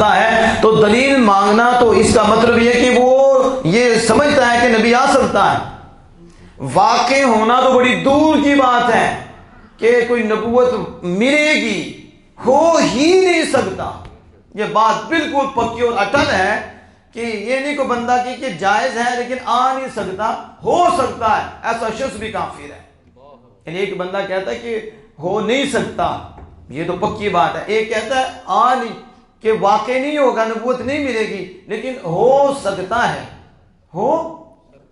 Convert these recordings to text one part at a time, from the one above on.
ہے تو دلیل مانگنا تو اس کا مطلب یہ کہ وہ یہ سمجھتا ہے کہ نبی آ سکتا ہے۔ واقع ہونا تو بڑی دور کی بات ہے کہ کوئی نبوت ملے گی، ہو ہی نہیں سکتا۔ یہ بات بالکل پکی اور اٹل ہے کہ یہ نہیں کوئی بندہ کی کہ جائز ہے لیکن آ نہیں سکتا، ہو سکتا ہے، ایسا شخص بھی کافر ہے۔ یعنی ایک بندہ کہتا ہے کہ ہو نہیں سکتا، یہ تو پکی بات ہے۔ ایک کہتا ہے آ نہیں، کہ واقع نہیں ہوگا، نبوت نہیں ملے گی، لیکن ہو سکتا ہے، ہو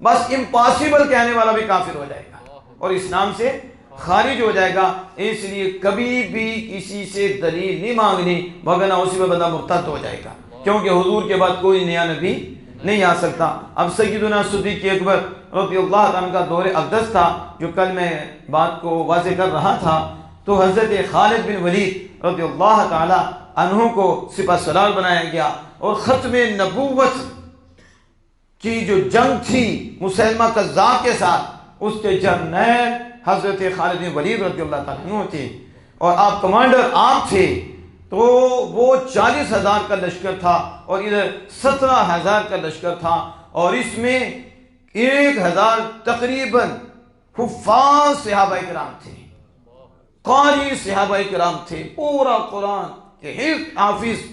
بس امپاسبل کہنے والا بھی کافر ہو جائے گا اور اسلام سے خارج ہو جائے گا۔ اس لیے کبھی بھی کسی سے دلیل نہیں مانگنی، وگرنہ اسی میں بندہ مرتد ہو جائے گا، کیونکہ حضور کے بعد کوئی نیا نبی نہیں آ سکتا۔ اب سیدنا صدیق اکبر رضی اللہ عنہ کا دور اقدس تھا، جو کل میں بات کو واضح کر رہا تھا، تو حضرت خالد بن ولید رضی اللہ تعالی عنہ کو سپہ سالار بنایا گیا، اور ختم نبوت کی جو جنگ تھی مسیلمہ کذاب کے ساتھ، اس کے جرنیل حضرت خالد بن ولید رضی اللہ تعالیٰ عنہ تھے، اور آپ کمانڈر آپ تھے۔ تو وہ 40,000 کا لشکر تھا اور ادھر 17,000 کا لشکر تھا، اور اس میں 1,000 تقریباً حفاظ صحابہ کرام تھے، قاری صحابہ کرام تھے، پورا قرآن کے حافظ،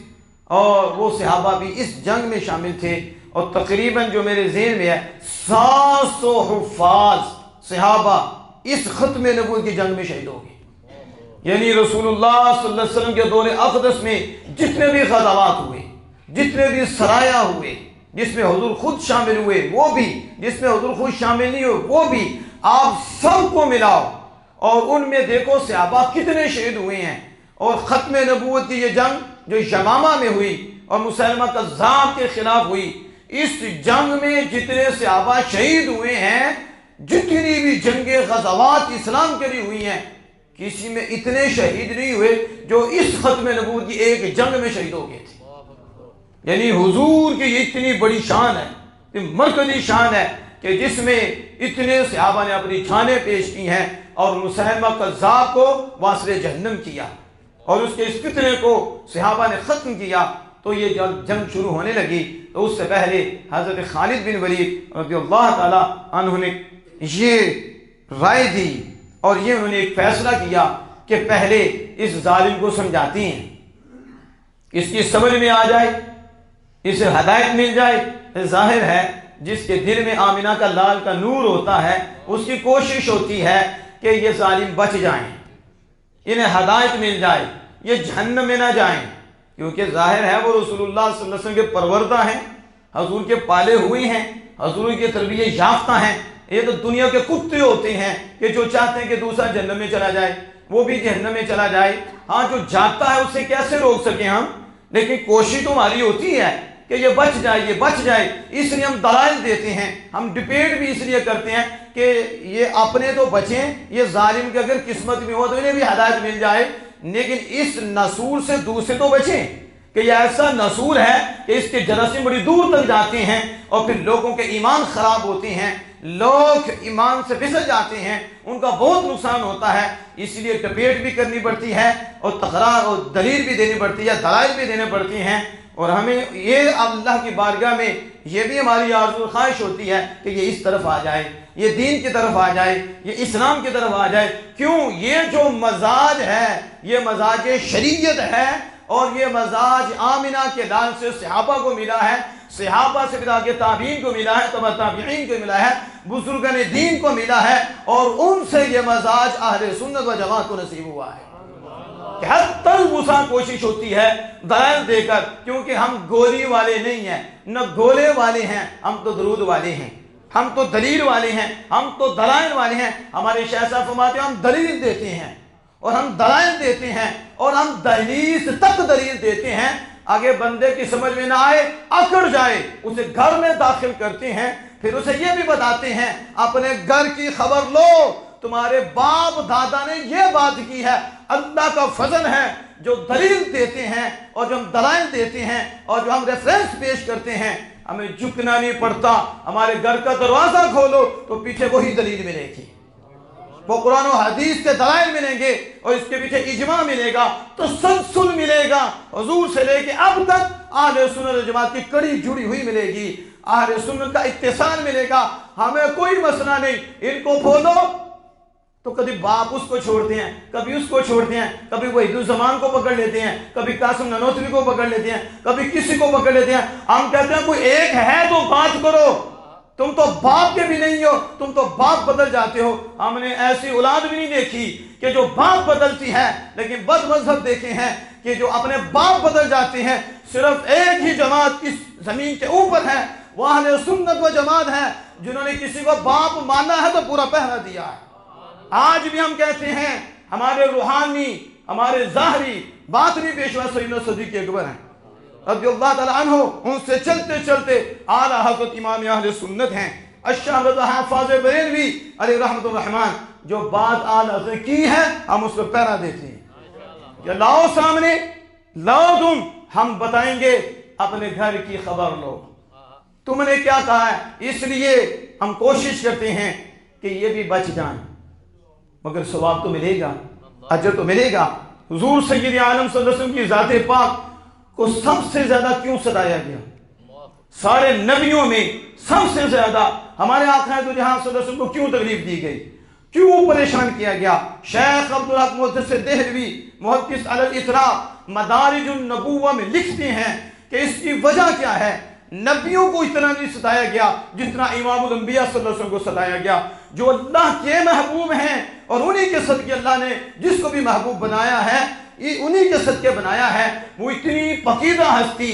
اور وہ صحابہ بھی اس جنگ میں شامل تھے۔ اور تقریباً جو میرے ذہن میں ہے 700 حفاظ صحابہ اس ختم نبوت کی جنگ میں شہید ہو گئے۔ یعنی رسول اللہ صلی اللہ علیہ وسلم کے دور اقدس میں جتنے بھی غزوات ہوئے، جتنے بھی سرایہ ہوئے، جس میں حضور خود شامل ہوئے وہ بھی، جس میں حضور خود شامل نہیں ہوئے وہ بھی، آپ سب کو ملاؤ اور ان میں دیکھو صحابہ کتنے شہید ہوئے ہیں۔ اور ختم نبوت کی یہ جنگ جو یمامہ میں ہوئی اور مسیلمہ کذاب کے خلاف ہوئی، اس جنگ میں جتنے صحابہ شہید ہوئے ہیں، جتنی بھی جنگیں غزوات اسلام کے لیے ہوئی ہیں، کسی میں اتنے شہید نہیں ہوئے جو اس ختم نبوت کی ایک جنگ میں شہید ہو گئے تھے۔ یعنی حضور کی یہ اتنی بڑی شان ہے، مرکزی شان ہے کہ جس میں اتنے صحابہ نے اپنی جانیں پیش کی ہیں اور مسیلمہ کذاب کو واصل جہنم کیا، اور اس کے اس فتنے کو صحابہ نے ختم کیا۔ تو یہ جب جنگ شروع ہونے لگی تو اس سے پہلے حضرت خالد بن ولید رضی اللہ تعالی عنہ نے یہ رائے دی اور یہ انہوں نے ایک فیصلہ کیا کہ پہلے اس ظالم کو سمجھاتی ہیں، اس کی سمجھ میں آ جائے، اسے ہدایت مل جائے۔ ظاہر ہے جس کے دل میں آمنہ کا لال کا نور ہوتا ہے، اس کی کوشش ہوتی ہے کہ یہ ظالم بچ جائیں، انہیں ہدایت مل جائے، یہ جہنم میں نہ جائیں، کیونکہ ظاہر ہے وہ رسول اللہ صلی اللہ علیہ وسلم کے پروردہ ہیں، حضور کے پالے ہوئے ہیں، حضور کی تربیت یافتہ ہیں۔ یہ تو دنیا کے کتے ہوتے ہیں کہ جو چاہتے ہیں کہ دوسرا جہنم میں چلا جائے، وہ بھی جہنم میں چلا جائے۔ ہاں جو جاتا ہے اسے کیسے روک سکیں ہم، لیکن کوشش تو ہماری ہوتی ہے کہ یہ بچ جائے، یہ بچ جائے۔ اس لیے ہم دلائل دیتے ہیں، ہم ڈیبیٹ بھی اس لیے کرتے ہیں کہ یہ اپنے تو بچیں، یہ ظالم کی اگر قسمت میں ہو تو انہیں بھی ہدایت مل جائے، لیکن اس نسور سے دوسرے تو بچیں کہ یہ ایسا نسور ہے کہ اس کے جراثیم بڑی دور تک جاتے ہیں اور پھر لوگوں کے ایمان خراب ہوتے ہیں، لوگ ایمان سے پھسل جاتے ہیں، ان کا بہت نقصان ہوتا ہے۔ اس لیے ڈیبیٹ بھی کرنی پڑتی ہے اور تقرار اور دلیل بھی دینی پڑتی ہے، دلائل بھی دینے پڑتی ہیں، اور ہمیں یہ اللہ کی بارگاہ میں یہ بھی ہماری آرزو و خواہش ہوتی ہے کہ یہ اس طرف آ جائے، یہ دین کی طرف آ جائے، یہ اسلام کی طرف آ جائے۔ کیوں؟ یہ جو مزاج ہے یہ مزاج شریعت ہے، اور یہ مزاج آمنہ کے لال سے صحابہ کو ملا ہے، صحابہ سے پھر آگے تابعین کو ملا ہے، تبع تابعین کو ملا ہے، بزرگان دین کو ملا ہے، اور ان سے یہ مزاج اہل سنت و جماعت کو نصیب ہوا ہے کہ ہر تلمسا کوشش ہوتی ہے دلائل دے کر، کیونکہ ہم گولی والے نہیں ہیں، نہ گولے والے ہیں، ہم تو درود والے ہیں، ہم تو دلیل والے ہیں، ہم تو دلائل والے ہیں۔ ہمارے شیخ صاحب فرماتے ہیں ہم دلیل دیتے ہیں اور ہم دلائل دیتے ہیں اور ہم دہلیز تک دلیل دیتے ہیں، آگے بندے کی سمجھ میں نہ آئے، اکڑ جائے، اسے گھر میں داخل کرتے ہیں، پھر اسے یہ بھی بتاتے ہیں اپنے گھر کی خبر لو، تمہارے باپ دادا نے یہ بات کی ہے۔ اللہ کا فضل ہے جو دلیل دیتے ہیں اور جو ہم دلائل دیتے ہیں اور جو ہم ریفرنس پیش کرتے ہیں، ہمیں جھکنا نہیں پڑتا۔ ہمارے گھر کا دروازہ کھولو تو پیچھے وہی دلیل ملے گی، وہ قرآن و حدیث کے دلائل ملیں گے اور اس کے پیچھے اجماع ملے گا، تسلسل ملے گا، حضور سے لے کے اب تک اہل سنت و جماعت کی کڑی جڑی ہوئی ملے گی، اہل سنت کا اتصال ملے گا۔ ہمیں کوئی مسئلہ نہیں، ان کو کھولو تو کبھی باپ اس کو چھوڑتے ہیں، کبھی اس کو چھوڑتے ہیں، کبھی وحید الزمان کو پکڑ لیتے ہیں، کبھی قاسم نانوتوی کو پکڑ لیتے ہیں، کبھی کسی کو پکڑ لیتے ہیں۔ ہم کہتے ہیں کوئی ایک ہے تو بات کرو، تم تو باپ کے بھی نہیں ہو، تم تو باپ بدل جاتے ہو۔ ہم نے ایسی اولاد بھی نہیں دیکھی کہ جو باپ بدلتی ہے، لیکن بد مذہب دیکھے ہیں کہ جو اپنے باپ بدل جاتے ہیں۔ صرف ایک ہی جماعت اس زمین کے اوپر ہے، وہ اہل سنت و جماعت ہے، جنہوں نے کسی کو باپ مانا ہے تو پورا پہرا دیا ہے۔ آج بھی ہم کہتے ہیں ہمارے روحانی، ہمارے ظاہری، باطنی پیشوا سیدنا صدیق اکبر ہیں رضی اللہ تعالیٰ عنہ، ان سے چلتے چلتے اعلیٰ حضرت امام اہل سنت ہیں الشیخ رضا حافظ بریلوی علیہ رحمۃ الرحمن۔ جو بات اعلیٰ حضرت کی ہے ہم اس پہ پیرا دیتے ہیں کہ لاؤ سامنے، لاؤ تم، ہم بتائیں گے، اپنے گھر کی خبر لو، تم نے کیا کہا ہے۔ اس لیے ہم کوشش کرتے ہیں کہ یہ بھی بچ جائیں، مگر ثواب تو ملے گا، اجر تو ملے گا۔ حضور سید عالم صلی اللہ علیہ وسلم کی ذات پاک کو سب سے زیادہ کیوں ستایا گیا؟ سارے نبیوں میں سب سے زیادہ ہمارے آقا دو جہاں صلی اللہ علیہ وسلم کو کیوں تکلیف دی گئی، کیوں پریشان کیا گیا؟ شیخ عبدالحق محدث دہلوی محدث علی الاطراء مدارج النبوہ میں لکھتے ہیں کہ اس کی وجہ کیا ہے۔ نبیوں کو اتنا نہیں ستایا گیا جتنا امام الانبیاء صلی اللہ علیہ وسلم کو ستایا گیا، جو اللہ کے محبوب ہیں، اور انہی کے صدقے اللہ نے جس کو بھی محبوب بنایا ہے، انہی کے صدقے بنایا ہے۔ وہ اتنی پقیدہ ہستی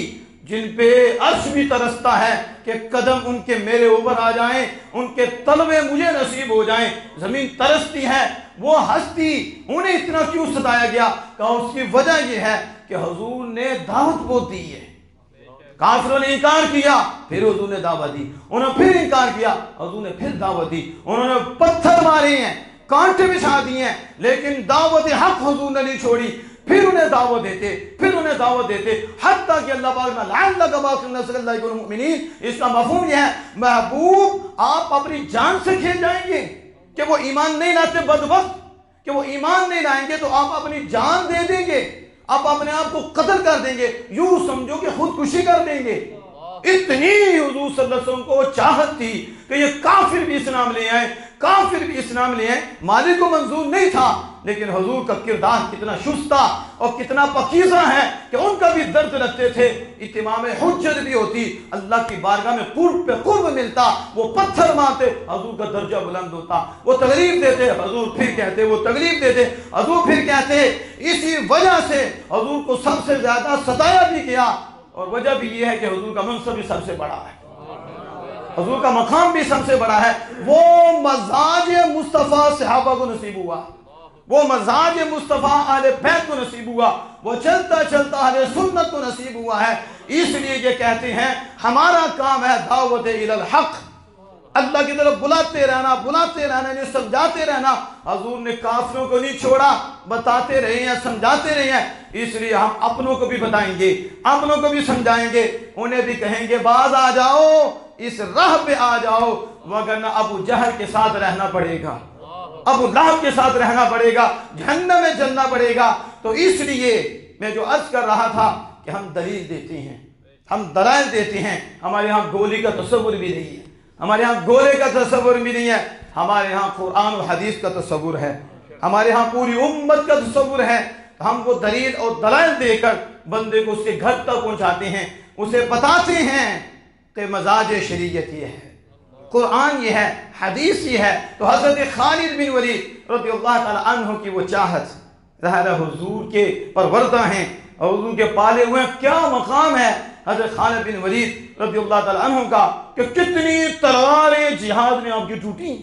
جن پہ عرش بھی ترستا ہے کہ قدم ان کے میرے اوپر آ جائیں، ان کے طلبے مجھے نصیب ہو جائیں، زمین ترستی ہے۔ وہ ہستی انہیں اتنا کیوں ستایا گیا؟ کہ اس کی وجہ یہ ہے کہ حضور نے دعوت کو دی ہے۔ کافروں نے انکار کیا، پھر حضور نے دعوت دی، انہوں نے پھر انکار کیا، حضور نے پھر دعوت دی، انہوں نے پتھر مارے ہیں، کانٹے بچھا دیے ہیں، لیکن دعوت حق حضور نے نہیں چھوڑی۔ پھر انہیں دعوت دیتے، پھر انہیں دعوت دیتے، حتیٰ کہ اللہ پاک نے لعلک باخع نفسک اللہ یکون مؤمنین، اس کا مفہوم یہ ہے محبوب آپ اپنی جان سے کھیل جائیں گے کہ وہ ایمان نہیں لاتے، بدبخت کہ وہ ایمان نہیں لائیں گے تو آپ اپنی جان دے دیں گے، آپ اپنے آپ کو قتل کر دیں گے، یوں سمجھو کہ خودکشی کر دیں گے۔ اتنی حضور صلی اللہ علیہ وسلم کو چاہت تھی کہ یہ کافر بھی اسلام لے آئے، کافر بھی اسلام لے آئے۔ مالک کو منظور نہیں تھا، لیکن حضور کا کردار کتنا شست تھا اور کتنا پکیزہ ہے کہ ان کا بھی درد رکھتے تھے۔ اتمام حجت بھی ہوتی، اللہ کی بارگاہ میں قرب پہ قرب ملتا، وہ پتھر مارتے، حضور کا درجہ بلند ہوتا، وہ تکلیف دیتے، حضور پھر کہتے، وہ تکلیف دیتے، حضور پھر کہتے۔ اسی وجہ سے حضور کو سب سے زیادہ ستایا بھی کیا، اور وجہ بھی یہ ہے کہ حضور کا منصب بھی سب سے بڑا ہے، حضور کا مقام بھی سب سے بڑا ہے۔ وہ مزاج مصطفیٰ صحابہ کو نصیب ہوا، وہ مزاج مصطفیٰ اہل بیت کو نصیب ہوا، وہ چلتا چلتا اہل سنت کو نصیب ہوا ہے۔ اس لیے یہ کہتے ہیں ہمارا کام ہے دعوت الی الحق، اللہ کی طرف بلاتے رہنا، بلاتے رہنا، انہیں سمجھاتے رہنا۔ حضور نے کافروں کو نہیں چھوڑا، بتاتے رہے ہیں، سمجھاتے رہے ہیں۔ اس لیے ہم اپنوں کو بھی بتائیں گے، اپنوں کو بھی سمجھائیں گے، انہیں بھی کہیں گے باز آ جاؤ، اس راہ پہ آ جاؤ، وگرنہ ابو جہل کے ساتھ رہنا پڑے گا، ابو لہب کے ساتھ رہنا پڑے گا، جہنم میں جلنا پڑے گا۔ تو اس لیے میں جو عرض کر رہا تھا کہ ہم دلیل دیتے ہیں، ہم دلائل دیتے ہیں۔ ہمارے ہاں گولی کا تصور بھی نہیں ہے، ہمارے ہاں گولے کا تصور بھی نہیں ہے، ہمارے ہاں قرآن و حدیث کا تصور ہے، ہمارے ہاں پوری امت کا تصور ہے۔ ہم وہ دلیل اور دلائل دے کر بندے کو اس کے گھر تک پہنچاتے ہیں، اسے بتاتے ہیں کہ مزاج شریعت یہ ہے، قرآن یہ ہے، حدیث یہ ہے۔ تو حضرت خالد بن ولید رضی اللہ تعالیٰ عنہ کی وہ چاہت، ظاہر حضور کے پروردہ ہیں اور حضور کے پالے ہوئے ہیں، کیا مقام ہے حضرت خالد بن ولید رضی اللہ تعالیٰ عنہ کا کہ کتنی تلواریں جہاد میں آپ کی ٹوٹی،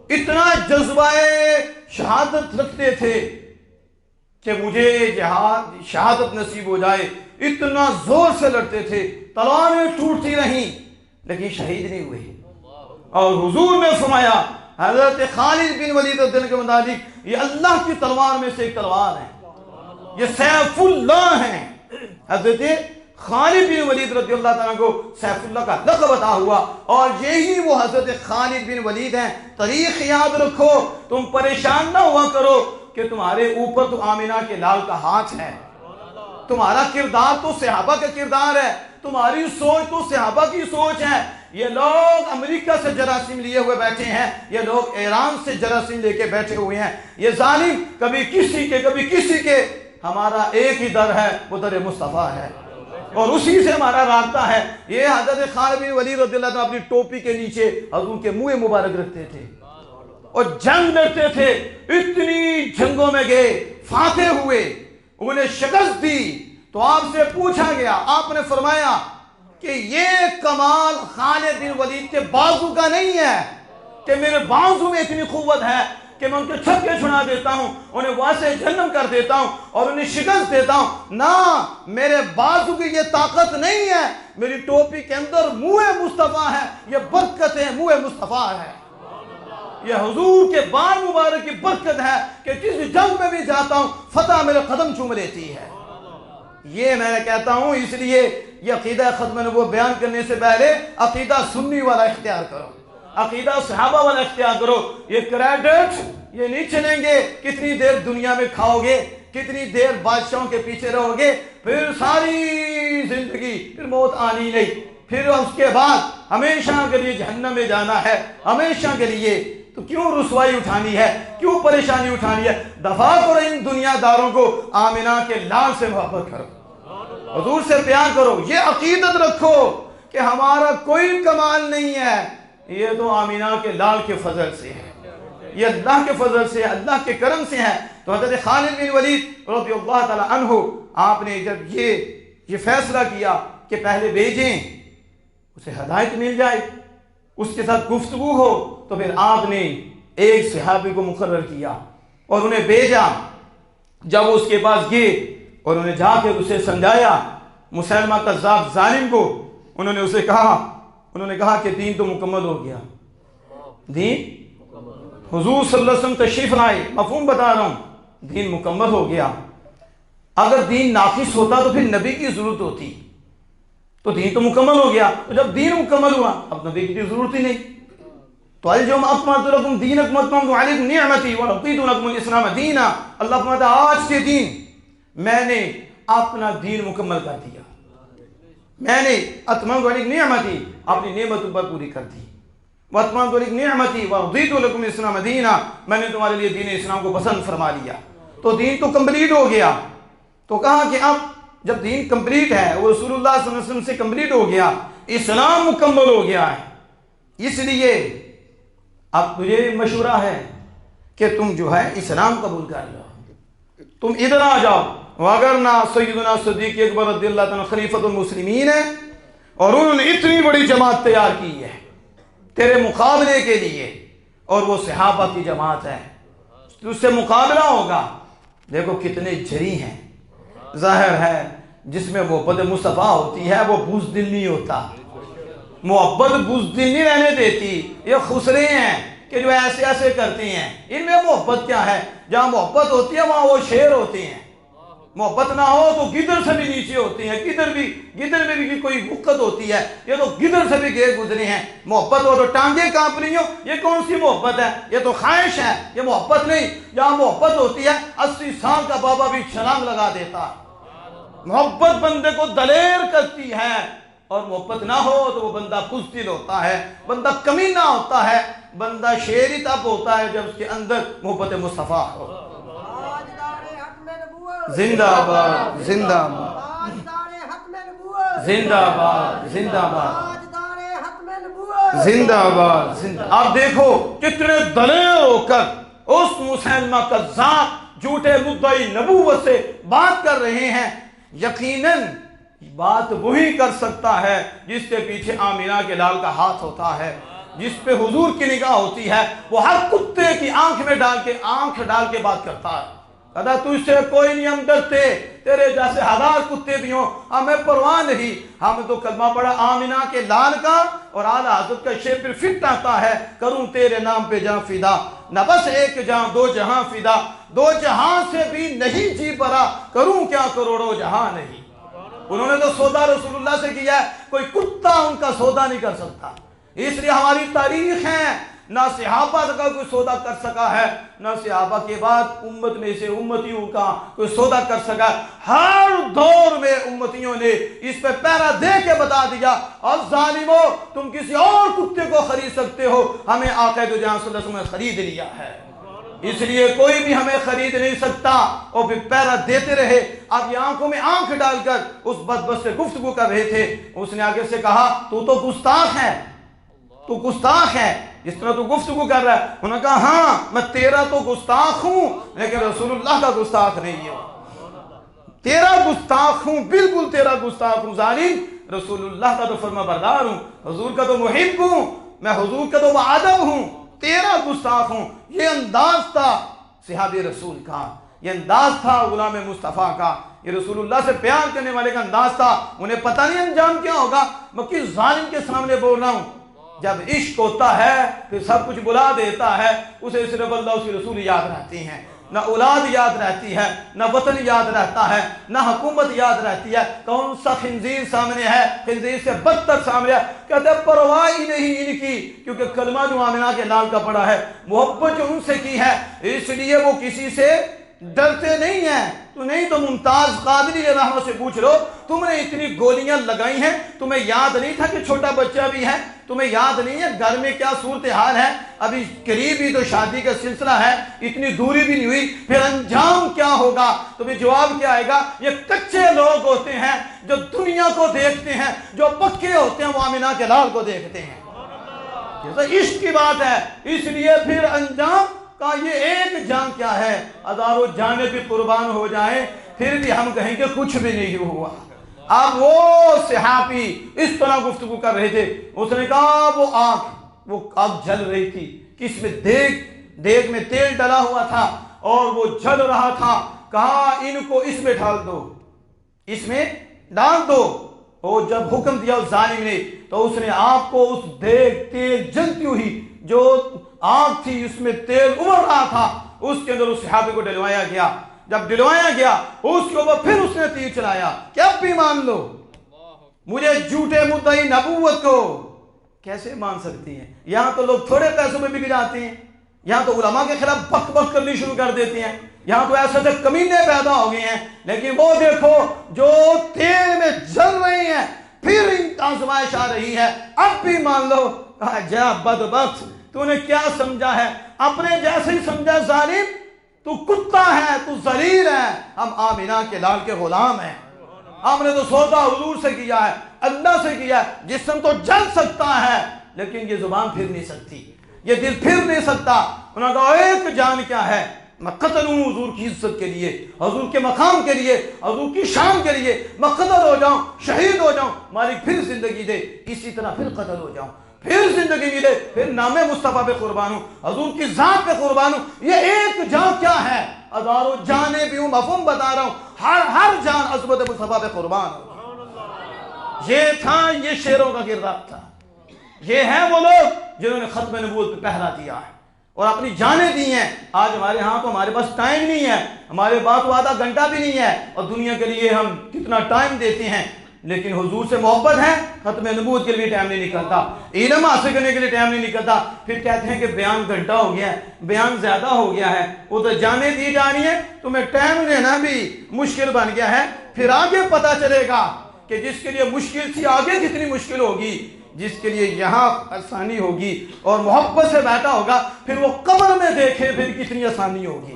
اتنا جذبہ شہادت رکھتے تھے کہ مجھے شہادت نصیب ہو جائے، اتنا زور سے لڑتے تھے، تلواریں ٹوٹتی رہیں لیکن شہید نہیں ہوئے۔ اور حضور نے فرمایا حضرت خالد بن ولید رضی اللہ کے متعلق، یہ اللہ کی تلوار میں سے ایک تلوار ہے، یہ سیف اللہ ہیں۔ حضرت خالد بن ولید رضی اللہ تعالیٰ کو سیف اللہ کا لقب عطا ہوا، اور یہی وہ حضرت خالد بن ولید ہیں۔ تاریخ یاد رکھو، تم پریشان نہ ہوا کرو کہ تمہارے اوپر تو آمنہ کے لال کا ہاتھ ہے، تمہارا کردار تو صحابہ کا کردار ہے، تمہاری سوچ تو صحابہ کی سوچ ہے۔ یہ لوگ امریکہ سے جراثیم لیے ہوئے بیٹھے ہیں، یہ لوگ ایران سے جراثیم لے کے بیٹھے ہوئے ہیں، یہ ظالم کبھی کسی کے کبھی کسی کے۔ ہمارا ایک ہی در ہے، وہ در مصطفیٰ ہے، اور اسی سے ہمارا رابطہ ہے۔ یہ حضرت خالد بن ولید رضی اللہ عنہ اپنی ٹوپی کے نیچے حضور کے منہ مبارک رکھتے تھے اور جنگ لڑتے تھے، اتنی جنگوں میں گئے، فاتح ہوئے، انہیں شکست دی تو آپ سے پوچھا گیا، آپ نے فرمایا کہ یہ کمال خالد بن ولید کے بازو کا نہیں ہے کہ میرے بازو میں اتنی قوت ہے کہ میں ان کے چھکے چھڑا دیتا ہوں، انہیں واسع جہنم کر دیتا ہوں اور انہیں شکست دیتا ہوں۔ نہ، میرے بازو کی یہ طاقت نہیں ہے، میری ٹوپی کے اندر منہ مصطفیٰ ہے، یہ برکت ہے، منہ مصطفیٰ ہے، یہ حضور کے بال مبارک کی برکت ہے کہ جس جنگ میں بھی جاتا ہوں فتح میرے قدم چوم لیتی ہے۔ یہ میں کہتا ہوں، اس لیے یہ عقیدہ ختم نبوت بیان کرنے سے پہلے عقیدہ سنی والا اختیار کرو، عقیدہ صحابہ والا اختیار کرو۔ یہ کریڈٹ یہ نہیں چلیں گے، کتنی دیر دنیا میں کھاؤ گے، کتنی دیر بادشاہوں کے پیچھے رہو گے، پھر ساری زندگی، پھر موت آنی نہیں، پھر اس کے بعد ہمیشہ کے لیے جہنم میں جانا ہے، ہمیشہ کے لیے۔ تو کیوں رسوائی اٹھانی ہے، کیوں پریشانی اٹھانی ہے؟ دفاع کرو ان دنیا داروں کو، آمنہ کے لال سے محبت کرو، حضور سے پیار کرو، یہ عقیدت رکھو کہ ہمارا کوئی کمال نہیں ہے، یہ تو آمنہ کے لال کے فضل سے ہے، یہ اللہ کے فضل سے ہے، اللہ کے کرم سے ہے۔ تو حضرت خالد بن ولید رضی اللہ تعالی عنہ، آپ نے جب یہ فیصلہ کیا کہ پہلے بھیجیں، اسے ہدایت مل جائے، اس کے ساتھ گفتگو ہو، تو پھر آپ نے ایک صحابی کو مقرر کیا اور انہیں بھیجا۔ جب اس کے پاس گئے اور انہیں جا کے اسے سمجھایا، مسلمہ کذاب ظالم کو، انہوں نے اسے کہا کہ دین تو مکمل ہو گیا، دین، حضور صلی اللہ علیہ وسلم تشریف لائے، مفہوم بتا رہا ہوں، دین مکمل ہو گیا۔ اگر دین ناقص ہوتا تو پھر نبی کی ضرورت ہوتی، تو دین تو مکمل ہو گیا، تو جب دین مکمل ہوا اب نبی کی ضرورت ہی نہیں۔ تو اليوم اکملت لکم دینکم واتممت علیکم نعمتی ورضیت لکم الاسلام دینا، اللہ فرماتا ہے آج کے دن میں نے اپنا دین مکمل کر دیا، میں نے اتممت علیکم نعمتی، اپنی نعمت پر پوری کر دی، واتممت علیکم نعمتی ورضیت لکم الاسلام دینا، میں نے تمہارے لیے دین اسلام کو پسند فرما لیا۔ تو دین تو کمپلیٹ ہو گیا۔ تو کہا کہ اب جب دین کمپلیٹ ہے، وہ رسول اللہ صلی اللہ علیہ وسلم سے کمپلیٹ ہو گیا، اسلام مکمل ہو گیا ہے، اس لیے اب تجھے مشورہ ہے کہ تم جو ہے اسلام قبول کر لو، تم ادھر آ جاؤ۔ وگرنہ سیدنا صدیق اکبر رضی اللہ تعالیٰ خلیفۃ المسلمین ہے، اور انہوں نے اتنی بڑی جماعت تیار کی ہے تیرے مقابلے کے لیے، اور وہ صحابہ کی جماعت ہے، اس سے مقابلہ ہوگا۔ دیکھو کتنے جری ہیں، ظاہر ہے جس میں محبت مصطفیٰ ہوتی ہے وہ بزدل نہیں ہوتا، محبت بزدل نہیں رہنے دیتی۔ یہ خسرے ہیں کہ جو ایسے ایسے کرتے ہیں، ان میں محبت کیا ہے؟ جہاں محبت ہوتی ہے وہاں وہ شیر ہوتے ہیں، محبت نہ ہو تو گدر سے بھی نیچے ہوتے ہیں، گدر میں بھی کوئی وقت ہوتی ہے، یہ تو گدر سے بھی گئے گزرے ہیں۔ محبت ہو تو ٹانگیں کانپ رہی ہو، یہ کون سی محبت ہے؟ یہ تو خواہش ہے، یہ محبت نہیں۔ جہاں محبت ہوتی ہے 80 سال کا بابا بھی چھلانگ لگا دیتا۔ محبت بندے کو دلیر کرتی ہے، اور محبت نہ ہو تو وہ بندہ بزدل ہوتا ہے، بندہ کمینہ ہوتا ہے، بندہ شیری تب ہوتا ہے جب اس کے اندر محبت مصطفیٰ ہو۔ زندہ باد، زندہ باد، زندہ باد، زندہ باد، زندہ باد، زندہ۔ آپ دیکھو کتنے دلیر ہو کر اس مسلمہ کذاب جھوٹے مدعی نبوت سے بات کر رہے ہیں۔ یقیناً بات وہی کر سکتا ہے جس کے پیچھے آمنہ کے لال کا ہاتھ ہوتا ہے، جس پہ حضور کی نگاہ ہوتی ہے۔ وہ ہر کتے کی آنکھ میں آنکھ ڈال کے بات کرتا ہے، کہتا تجھ سے کوئی نہیں، ہم ڈرتے، تیرے جیسے ہزار کتے بھی ہوں ہمیں پرواہ نہیں، ہم تو کلمہ پڑھا آمنہ کے لال کا، اور اعلیٰ حضرت کا شعر پھر فٹ آتا ہے، کروں تیرے نام پہ جہاں فدا، نہ بس ایک جہاں دو جہاں فدا، دو جہاں سے بھی نہیں جی برا، کروں کیا کروڑوں جہاں نہیں۔ انہوں نے تو سودا رسول اللہ سے کیا ہے، کوئی کتا ان کا سودا نہیں کر سکتا۔ اس لیے ہماری تاریخ ہے، نہ صحابہ کا کوئی سودا کر سکا ہے، نہ صحابہ کے بعد امت میں سے امتیوں کا کوئی سودا کر سکا۔ ہر دور میں امتیوں نے اس پہ پہرا دے کے بتا دیا، اور ظالمو تم کسی اور کتے کو خرید سکتے ہو، ہمیں آقا دو جہاں صلی اللہ علیہ وسلم نے خرید لیا ہے، اس لیے کوئی بھی ہمیں خرید نہیں سکتا۔ اور پھر پہرا دیتے رہے۔ اب یہ آنکھوں میں آنکھ ڈال کر اس بدبخت سے گفتگو کر رہے تھے۔ اس نے آگے سے کہا تو گستاخ ہے، تو گستاخ ہے، جس طرح تو گفتگو کر رہا ہے۔ انہوں نے کہا ہاں میں تیرا تو گستاخ ہوں، لیکن رسول اللہ کا گستاخ نہیں ہوں، تیرا گستاخ ہوں، بالکل تیرا گستاخ ہوں ظالم، رسول اللہ کا تو فرما بردار ہوں، حضور کا تو محب ہوں، میں حضور کا تو معادب ہوں، تیرا گستاخ ہوں۔ یہ انداز تھا صحابی رسول کا، یہ انداز تھا غلام مصطفیٰ کا، یہ رسول اللہ سے پیار کرنے والے کا انداز تھا۔ انہیں پتہ نہیں انجام کیا ہوگا، میں کس ظالم کے سامنے بول رہا ہوں۔ جب عشق ہوتا ہے پھر سب کچھ بلا دیتا ہے، اسے صرف اللہ اس کے رسول یاد رہتے ہیں، نہ اولاد یاد رہتی ہے، نہ وطن یاد رہتا ہے، نہ حکومت یاد رہتی ہے۔ کون سا خنزیر سامنے ہے، خنزیر سے بدتر سامنے ہے، کہتے ہیں پرواہ ہی نہیں ان کی، کیونکہ کلمہ جو آمنہ کے لال کا پڑا ہے، محبت جو ان سے کی ہے، اس لیے وہ کسی سے ڈرتے نہیں ہیں۔ تو نہیں تو ممتاز قادری رحمہ سے پوچھ لو، تم نے اتنی گولیاں لگائی ہیں، تمہیں یاد نہیں تھا کہ چھوٹا بچہ بھی ہے، تمہیں یاد نہیں ہے گھر میں کیا صورتحال ہے، ابھی قریب ہی تو شادی کا سلسلہ ہے، اتنی دوری بھی نہیں ہوئی، پھر انجام کیا ہوگا؟ تو پھر جواب کیا آئے گا؟ یہ کچے لوگ ہوتے ہیں جو دنیا کو دیکھتے ہیں، جو پکے ہوتے ہیں وہ آمنہ کے لال کو دیکھتے ہیں۔ جیسا عشق کی بات ہے، اس لیے پھر انجام کا یہ ایک جان کیا ہے، ہزاروں جانیں بھی قربان ہو جائیں پھر بھی ہم کہیں کہ کچھ بھی نہیں ہوا۔ اب وہ صحابی اس طرح گفتگو کر رہے تھے، اس نے کہا وہ آگ جل رہی تھی، کس میں دیگ میں تیل ڈلا ہوا تھا اور وہ جل رہا تھا، کہا ان کو اس میں ڈال دو، اس میں ڈال دو۔ اور جب حکم دیا اس ظالم نے تو اس نے آگ کو اس دیگ تیل جلتی ہوئی جو آگ تھی اس میں تیل ابل رہا تھا، اس کے اندر اس صحابی کو ڈلوایا گیا۔ جب ڈلوایا گیا اس کے اوپر پھر اس نے تیر چلایا کہ اب بھی مان لو، مجھے جھوٹے مدعی نبوت کو کیسے مان سکتی ہیں؟ یہاں تو لوگ تھوڑے پیسوں میں بک جاتے ہیں، یہاں تو علماء کے خلاف بک بک کرنی شروع کر دیتے ہیں، یہاں تو ایسے کمینے پیدا ہو گئے ہیں۔ لیکن وہ دیکھو جو تیل میں جل رہی ہیں، پھر آزمائش آ رہی ہے، اب بھی مان لو۔ جا بدبخت، تو نے کیا سمجھا ہے؟ اپنے جیسے ہی سمجھا ظالم، تو کتا ہے، تو ذلیل ہے، ہم آمنہ کے لال کے غلام ہیں، ہم نے تو سودا حضور سے کیا ہے، اللہ سے کیا ہے۔ جسم تو جل سکتا ہے لیکن یہ زبان پھر نہیں سکتی، یہ دل پھر نہیں سکتا۔ انہوں نے کہا ایک جان کیا ہے، میں قتل ہوں حضور کی عزت کے لیے، حضور کے مقام کے لیے، حضور کی شان کے لیے، میں قتل ہو جاؤں، شہید ہو جاؤں، مالک پھر زندگی دے، اسی طرح پھر قتل ہو جاؤں، پھر زندگی ملے، پھر نام مصطفیٰ پہ قربان ہوں، حضور کی ذات پہ قربان ہوں۔ یہ ایک جان کیا ہے، ہزاروں جانیں بھی ہوں، مفہوم بتا رہا ہوں، ہر جان عظمت مصطفیٰ پہ قربان ہو۔ یہ تھا، یہ شیروں کا کردار تھا، یہ ہیں وہ لوگ جنہوں نے ختم نبوت پہ پہرا دیا ہے اور اپنی جانیں دی ہیں۔ آج ہمارے ہاں تو ہمارے پاس ٹائم نہیں ہے، ہمارے پاس تو آدھا گھنٹہ بھی نہیں ہے، اور دنیا کے لیے ہم کتنا ٹائم دیتے ہیں، لیکن حضور سے محبت ہے، ختم نبوت کے لیے ٹائم نہیں نکلتا، علم حاصل کرنے کے لیے ٹائم نہیں نکلتا۔ پھر کہتے ہیں کہ بیان گھنٹہ ہو گیا ہے، بیان زیادہ ہو گیا ہے، وہ تو جانیں دی جا رہی ہیں، تمہیں ٹائم لینا بھی مشکل بن گیا ہے۔ پھر آگے پتا چلے گا کہ جس کے لیے مشکل تھی آگے کتنی مشکل ہوگی، جس کے لیے یہاں آسانی ہوگی اور محبت سے بیٹھا ہوگا، پھر وہ قبر میں دیکھے پھر کتنی آسانی ہوگی،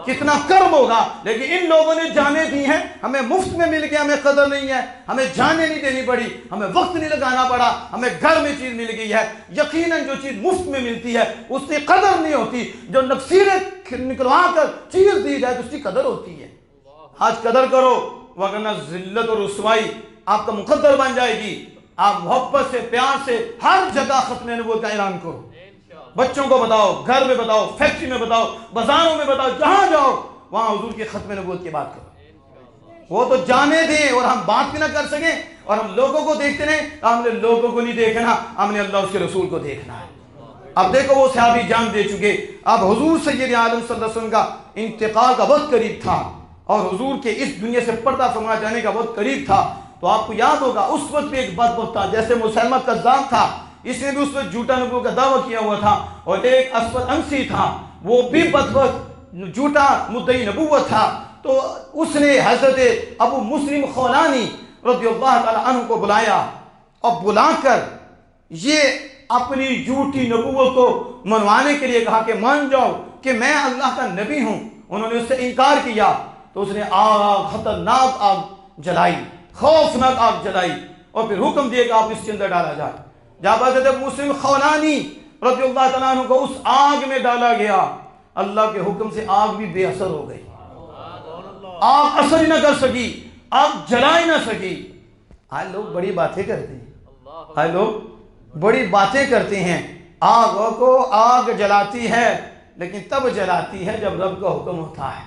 کتنا کرم ہوگا۔ لیکن ان لوگوں نے جانیں دی ہیں، ہمیں مفت میں مل کے ہمیں قدر نہیں ہے، ہمیں جانیں نہیں دینی پڑی، ہمیں وقت نہیں لگانا پڑا، ہمیں گھر میں چیز مل گئی ہے۔ یقیناً جو چیز مفت میں ملتی ہے اس کی قدر نہیں ہوتی، جو نقصیریں نکلوا کر چیز دی جائے تو اس کی قدر ہوتی ہے۔ آج قدر کرو ورنہ ذلت اور رسوائی آپ کا مقدر بن جائے گی۔ آپ محبت سے، پیار سے ہر جگہ ختم نبوت کا اعلان کرو، بچوں کو بتاؤ، گھر میں بتاؤ، فیکٹری میں بتاؤ، بازاروں میں بتاؤ، جہاں جاؤ وہاں حضور کی ختم نبوت کی بات کرو۔ وہ تو جانے دیں اور ہم بات بھی نہ کر سکیں اور ہم لوگوں کو دیکھتے رہیں، ہم نے لوگوں کو نہیں دیکھنا، ہم نے اللہ اس کے رسول کو دیکھنا ہے۔ اب دیکھو وہ صحابی جان دے چکے، اب حضور سید عالم صلی اللہ علیہ وسلم کا انتقال کا وقت قریب تھا اور حضور کے اس دنیا سے پردہ فرما جانے کا وقت قریب تھا۔ تو آپ کو یاد ہوگا اس وقت بھی ایک بدبخت تھا، جیسے مسلمہ کذاب تھا، اس نے بھی اس وقت جھوٹا نبوت کا دعویٰ کیا ہوا تھا، اور ایک اسود انسی تھا، وہ بھی بدبخت جھوٹا مدعی نبوت تھا۔ تو اس نے حضرت ابو مسلم خولانی رضی اللہ تعالیٰ عنہ کو بلایا، اور بلا کر یہ اپنی جھوٹی نبوت کو منوانے کے لیے کہا کہ مان جاؤ کہ میں اللہ کا نبی ہوں۔ انہوں نے اس سے انکار کیا تو اس نے آگ، خطرناک آگ جلائی، خوفناک آگ جلائی، اور پھر حکم دیا کہ آپ اس کے اندر ڈالا جائے۔ جب حضرت ابو مسلم خولانی رضی اللہ تعالیٰ عنہ کو اس آگ میں ڈالا گیا، اللہ کے حکم سے آگ بھی بے اثر ہو گئی، آگ اثر ہی نہ کر سکی، آگ جلا ہی نہ سکی۔ آج لوگ بڑی باتیں کرتے ہیں، آج لوگ بڑی باتیں کرتے ہیں، آگ کو آگ جلاتی ہے لیکن تب جلاتی ہے جب رب کا حکم ہوتا ہے،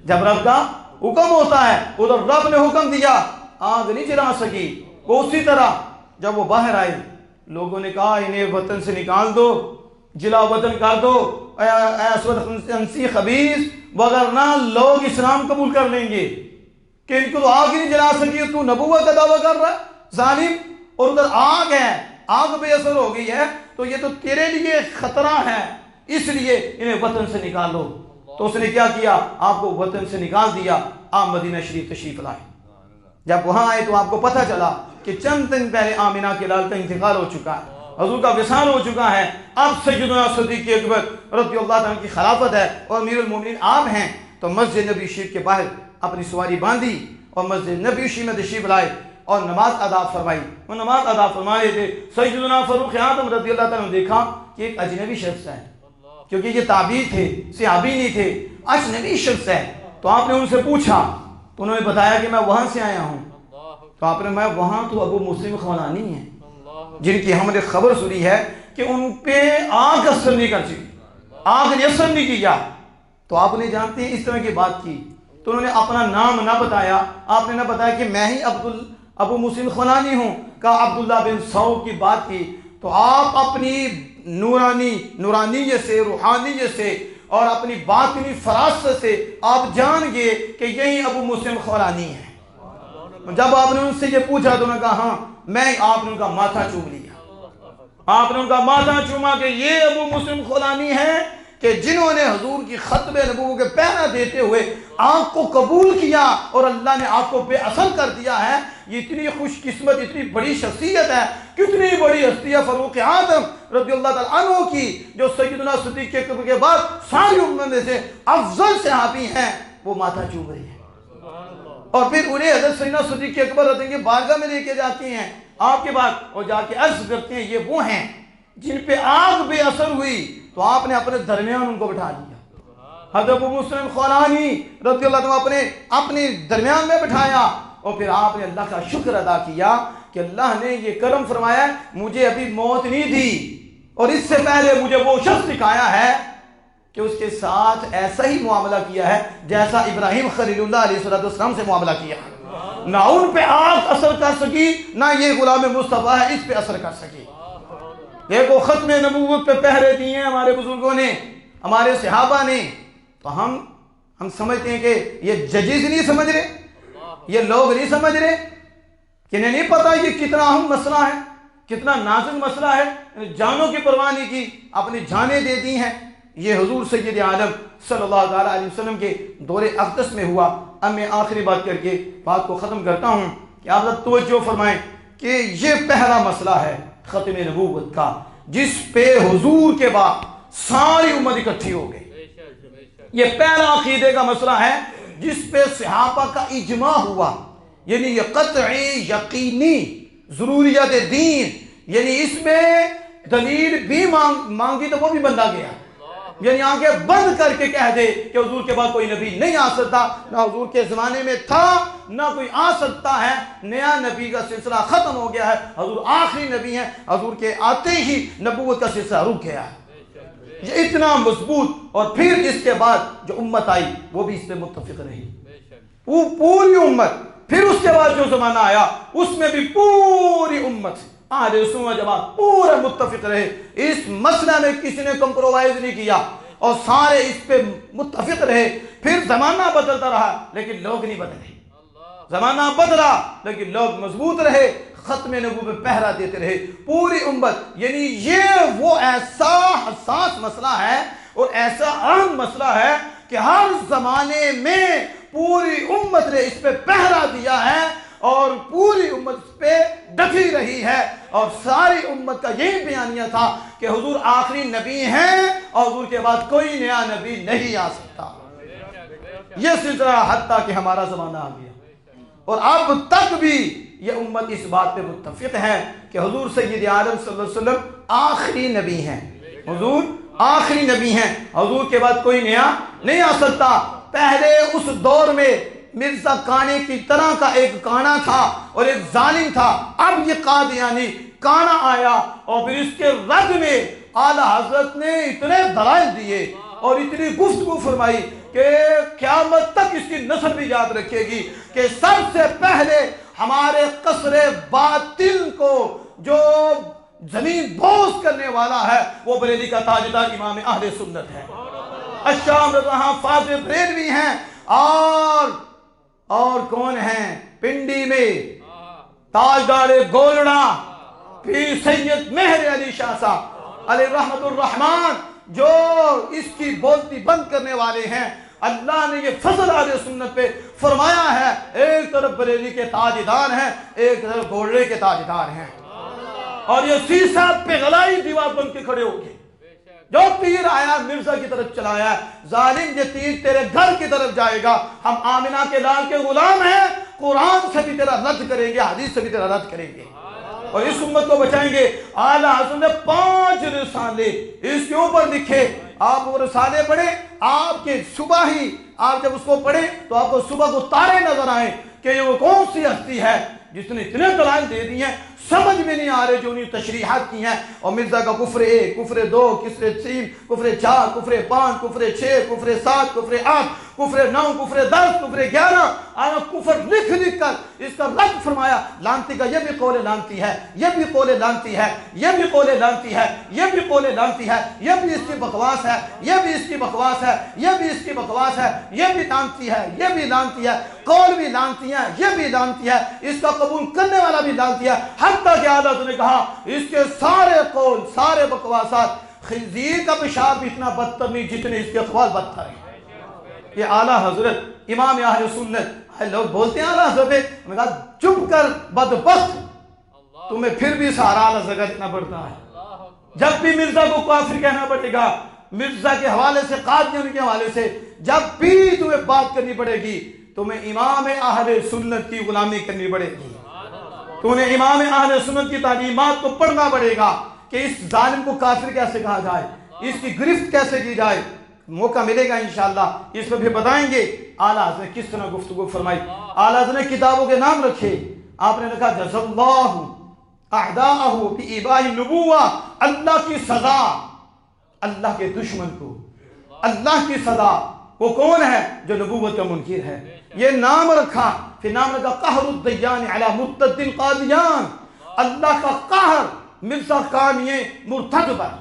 جب رب کا حکم ہوتا ہے۔ ادھر رب نے حکم دیا، آگ نہیں جلا سکی۔ وہ اسی طرح جب وہ باہر آئی، لوگوں نے کہا انہیں وطن سے نکال دو، جلا وطن کر دو، اے اسود انسی خبیث، وگرنہ لوگ اسلام قبول کر لیں گے کہ ان کو تو آگ ہی نہیں جلا سکی، تو نبوت کا دعویٰ کر رہا ہے ظالم، اور ادھر آگ ہے، آگ بے اثر ہو گئی ہے، تو یہ تو تیرے لیے خطرہ ہے، اس لیے انہیں وطن سے نکال دو۔ تو اس نے کیا کیا؟ آپ کو وطن سے نکال دیا، آپ مدینہ شریف تشریف لائے۔ جب وہاں آئے تو آپ کو پتہ چلا کہ چند دن پہلے آمینہ کے لال کا انتقال ہو چکا ہے، حضور کا وصال ہو چکا ہے، اب سیدنا صدیق اکبر رضی اللہ عنہ کی خلافت ہے اور امیر المومنین آپ ہیں۔ تو مسجد نبی شریف کے باہر اپنی سواری باندھی اور مسجد نبی شریف میں تشریف لائے اور نماز ادا فرمائی۔ وہ نماز ادا فرما رہے تھے، سیدنا فاروق اعظم رضی اللہ تعالیٰ نے دیکھا کہ ایک اجنبی شخص ہے، کیونکہ یہ تابعی تھے، صحابی نہیں تھے، اجنبی شخص ہے۔ تو آپ نے ان سے پوچھا تو انہوں نے بتایا کہ میں وہاں سے آیا ہوں۔ تو آپ نے، میں وہاں تو ابو مسلم خولانی ہیں جن کی ہم نے خبر سنی ہے کہ ان پہ آگ اثر نہیں کر سکی، آگ نے اثر نہیں کیا۔ تو آپ نے جانتے ہیں اس طرح کی بات کی، تو انہوں نے اپنا نام نہ بتایا، آپ نے نہ بتایا کہ میں ہی ابو مسلم خولانی ہوں، کہا عبداللہ بن سعود کی بات کی۔ تو آپ اپنی نورانیت سے، روحانیت سے اور اپنی باطنی فراست سے آپ جان گئے کہ یہی ابو مسلم خولانی ہے۔ جب آپ نے ان سے یہ پوچھا تو انہوں نے کہا ہاں میں، آپ نے ان کا ماتھا چوم لیا، آپ نے ان کا ماتھا چوما کہ یہ ابو مسلم خولانی ہیں کہ جنہوں نے حضور کی ختم نبوت کے پہنا دیتے ہوئے آپ کو قبول کیا اور اللہ نے آپ کو بے اثر کر دیا ہے۔ یہ اتنی خوش قسمت، اتنی بڑی شخصیت ہے، کتنی بڑی ہستی ہے فاروق اعظم رضی اللہ تعالیٰ عنہ کی، جو سیدنا صدیق اکبر کے بعد ساری امت میں سے افضل صحابی ہیں، وہ ماتھا چوم رہی ہے۔ اور پھر انہیں حضرت سیدنا صدیق اکبر رضی اللہ عنہ کی بارگاہ میں لے کے جاتی ہیں آپ کے بعد، اور جا کے عرض کرتے ہیں یہ وہ ہیں جن پہ آگ بے اثر ہوئی۔ تو آپ نے اپنے درمیان ان کو بٹھا دیا، حضرت ابو مسلم خولانی رضی اللہ عنہ اپنے درمیان میں بٹھایا، اور پھر آپ نے اللہ کا شکر ادا کیا کہ اللہ نے یہ کرم فرمایا مجھے ابھی موت نہیں دی، اور اس سے پہلے مجھے وہ شخص دکھایا ہے کہ اس کے ساتھ ایسا ہی معاملہ کیا ہے جیسا ابراہیم خلیل اللہ علیہ السلام سے معاملہ کیا، نہ ان پہ آگ اثر کر سکی، نہ یہ غلام مصطفیٰ ہے اس پہ اثر کر سکی۔ دیکھو ختم نبوت پہ پہرے دیے ہیں ہمارے بزرگوں نے، ہمارے صحابہ نے، تو ہم سمجھتے ہیں کہ یہ ججز نہیں سمجھ رہے، یہ لوگ نہیں سمجھ رہے کہ انہیں نہیں پتا یہ کتنا اہم مسئلہ ہے، کتنا نازک مسئلہ ہے، جانوں کی پرواہ نہیں کی، اپنی جانیں دے دی ہیں۔ یہ حضور سید عالم صلی اللہ علیہ وسلم کے دور اقدس میں ہوا۔ اب میں آخری بات کر کے بات کو ختم کرتا ہوں کہ آپ لوگ توجہ فرمائیں کہ یہ پہلا مسئلہ ہے ختم نبوت کا، جس پہ حضور کے بعد ساری امت اکٹھی ہو گئی۔ یہ پہلا عقیدے کا مسئلہ ہے جس پہ صحابہ کا اجماع ہوا، یعنی یہ قطعی یقینی ضروریات دین، یعنی اس میں دلیل بھی مانگی تو وہ بھی بندہ گیا، یعنی آنکھیں بند کر کے کہہ دے کہ حضور کے بعد کوئی نبی نہیں آ سکتا، نہ حضور کے زمانے میں تھا نہ کوئی آ سکتا ہے، نیا نبی کا سلسلہ ختم ہو گیا ہے، حضور آخری نبی ہیں، حضور کے آتے ہی نبوت کا سلسلہ رک گیا ہے۔ یہ اتنا مضبوط، اور پھر اس کے بعد جو امت آئی وہ بھی اس پہ متفق رہی، وہ پوری امت، پھر اس کے بعد جو زمانہ آیا اس میں بھی پوری امت اہل سنت جماعت پورے متفق رہے، اس مسئلہ میں کسی نے کمپرومائز نہیں کیا اور سارے اس پہ متفق رہے۔ پھر زمانہ بدلتا رہا لیکن لوگ نہیں بدلے، زمانہ بدلا لیکن لوگ مضبوط رہے، ختم نبوت پہرا دیتے رہے پوری امت۔ یعنی یہ وہ ایسا حساس مسئلہ ہے اور ایسا اہم مسئلہ ہے کہ ہر زمانے میں پوری امت نے اس پہ پہرا دیا ہے اور پوری امت اس پہ ڈٹی رہی ہے، اور ساری امت کا یہی بیانیہ تھا کہ حضور آخری نبی ہیں اور حضور کے بعد کوئی نیا نبی نہیں آ سکتا۔ یہ سلسلہ حتیٰ کہ ہمارا زمانہ آ گیا، اور اب تک بھی یہ امت اس بات پہ متفق ہے کہ حضور سید عالم صلی اللہ علیہ وسلم آخری نبی ہیں، حضور آخری نبی ہیں، حضور کے بعد کوئی نیا نہیں آ سکتا۔ پہلے اس دور میں مرزا کانے کی طرح کا ایک کانا تھا اور ایک ظالم تھا، اب یہ قادیانی کانا آیا اور پھر اس کے رد میں اعلیٰ حضرت نے اتنے دلائل دیے اور اتنی گفتگو فرمائی کہ قیامت تک اس کی نسل بھی یاد رکھے گی کہ سب سے پہلے ہمارے قصر باطل کو جو زمین بوس کرنے والا ہے وہ بریلی کا تاجدار امام اہل سنت ہے۔ الشام رضا فاضل بریلوی ہیں، اور کون ہیں پنڈی میں تاجدار گولڑا پیر سید مہر علی شاہ صاحب علیہ رحمت الرحمن جو اس کی بولتی بند کرنے والے ہیں۔ اللہ نے یہ فضل اہل سنت پہ فرمایا ہے، ایک طرف بریلی کے تاجدار ہیں، ایک طرف گولڑے کے تاجدار ہیں، اور یہ سیسا پہ غلائی دیوار بن کے کھڑے ہو گئے۔ جو تیر آیا مرزا کی طرف چلایا، ظالم یہ تیر تیرے گھر کی طرف جائے گا، ہم آمنہ کے لال کے غلام ہیں، قرآن سے بھی تیرا رد کریں گے، حدیث سے بھی تیرا رد کریں گے اور اس امت کو بچائیں گے۔ اعلیٰ حضرت نے 5 رسالے اس کے اوپر لکھے، آپ وہ رسالے پڑھیں، آپ کے صبح ہی آپ جب اس کو پڑھیں تو آپ کو صبح کو تارے نظر آئیں کہ یہ وہ کون سی ہستی ہے جس نے اتنے دلائل دے دی ہیں، سمجھ میں نہیں آ رہے جو انہیں تشریحات کی ہیں۔ اور مرزا کا کفر 1، کفر 2، کفر 3، کفر 4، کفر 5، کفر 6، کفر 7، کفر 8، کفر 9، کفر 10، کفر 11، آیا کفر لکھ لکھ کر اس کا رد فرمایا۔ لانتی کا یہ بھی قول لانتی ہے، یہ بھی قول لانتی ہے، یہ بھی قول لانتی ہے، یہ بھی قول لانتی ہے، یہ بھی اس کی بکواس ہے، یہ بھی اس کی بکواس ہے، یہ بھی اس کی بکواس ہے، یہ بھی لانتی ہے، یہ بھی لانتی ہے، قول بھی لانتی ہے، یہ بھی لانتی ہے، اس کا قبول کرنے والا بھی لانتی ہے۔ حتیٰ کہ اعلیٰ نے کہا اس کے سارے قول، سارے بکواسات، خنزیر کا پیشاب اتنا بدتر نہیں جتنے اس کے اقوال بدتر ہیں۔ یہ اعلیٰ حضرت امام اہل سنت، لوگ بولتے ہیں اعلیٰ حضرت، میں کہا چپ کر بدبخت، تمہیں پھر بھی سہارا اعلیٰ حضرت اتنا پڑتا ہے۔ جب بھی مرزا کو کافر کہنا پڑے گا، مرزا کے حوالے سے، قادیانی کے حوالے سے جب بھی تمہیں بات کرنی پڑے گی، تمہیں امام اہل سنت کی غلامی کرنی پڑے گی، تمہیں امام اہل سنت کی تعلیمات کو پڑھنا پڑے گا کہ اس ظالم کو کافر کیسے کہا جائے، اس کی گرفت کیسے کی جائے۔ موقع ملے گا انشاءاللہ اس پہ بھی بتائیں گے اعلیٰ حضرت نے کس طرح گفتگو فرمائی۔ اعلیٰ حضرت نے کتابوں کے نام رکھے، آپ نے لکھا جزا اللہ اعداءہ بإباء النبوہ، اللہ کی سزا اللہ کے دشمن کو، اللہ کی سزا وہ کون ہے جو نبوت کا منکر ہے، یہ نام رکھا۔ پھر نام رکھا قہر الدیان علی مرتد القادیان، اللہ کا قہر مرزا قادیانی مرتد پر،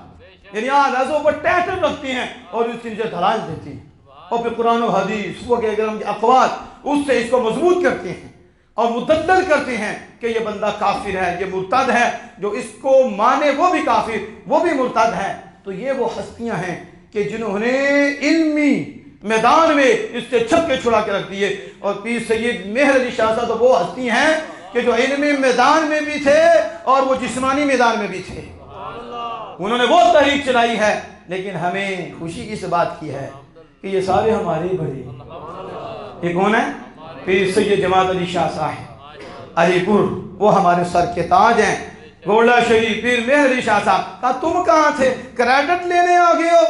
یعنی آلازوں پر ٹیٹر رکھتی ہیں اور اس کی مجھے دلائل دیتی ہیں، اور پھر قرآن و حدیث وہ کہ اگر ہم اقوال اس سے اس کو مضبوط کرتے ہیں اور مدلل کرتے ہیں کہ یہ بندہ کافر ہے، یہ مرتد ہے، جو اس کو مانے وہ بھی کافر، وہ بھی مرتد ہے۔ تو یہ وہ ہستیاں ہیں کہ جنہوں نے علمی میدان میں اس سے چھکے چھڑا کے رکھ دیے، اور پیر سید مہر علی شاہ صاحب تو وہ ہستی ہیں کہ جو علمی میدان میں بھی تھے اور وہ جسمانی میدان میں بھی تھے، انہوں نے وہ تحریک چلائی ہے۔ لیکن ہمیں خوشی اس بات کی ہے کہ یہ سارے ہمارے بڑے، یہ کون ہے؟ پیر سید جماعت علی شاہ صاحب علی پور، وہ ہمارے سر کے تاج ہیں۔ گولڑا شریف پیر مہر علی شاہ صاحب، کہا تم کہاں تھے؟ کریڈٹ لینے آ گئے ہو؟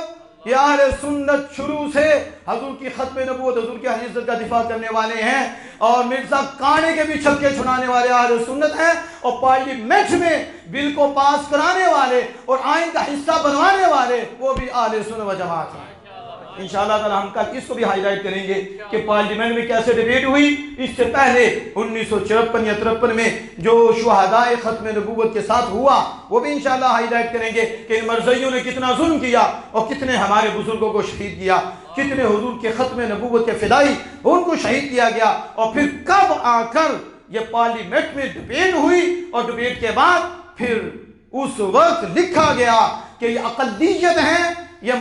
یہ اہل سنت شروع سے حضور کی ختم نبوت، حضور کی حدیث کا دفاع کرنے والے ہیں، اور مرزا کانے کے بھی چھکے چھڑانے والے اہل سنت ہیں، اور پارلیمنٹ میں بل کو پاس کرانے والے اور آئین کا حصہ بنوانے والے وہ بھی اہل سنت و جماعت ہیں۔ انشاءاللہ تعالی ہم کل اس کو بھی ہائی لائٹ کریں گے کہ پارلیمنٹ میں کیسے ڈیبیٹ ہوئی. اس سے پہلے 1954 یا 53 میں جو شہدائے ختم نبوت کے ساتھ ہوا وہ بھی انشاءاللہ ہائی لائٹ کریں گے کہ ان مرزائیوں نے کتنا ظلم کیا اور کتنے ہمارے بزرگوں کو شہید کیا, کتنے حضور کے ختم نبوت کے فدائی ان کو شہید کیا گیا, اور پھر کب آ کر یہ پارلیمنٹ میں ڈیبیٹ ہوئی اور ڈیبیٹ کے بعد پھر اس وقت لکھا گیا کہ یہ اقلیت ہیں, یہ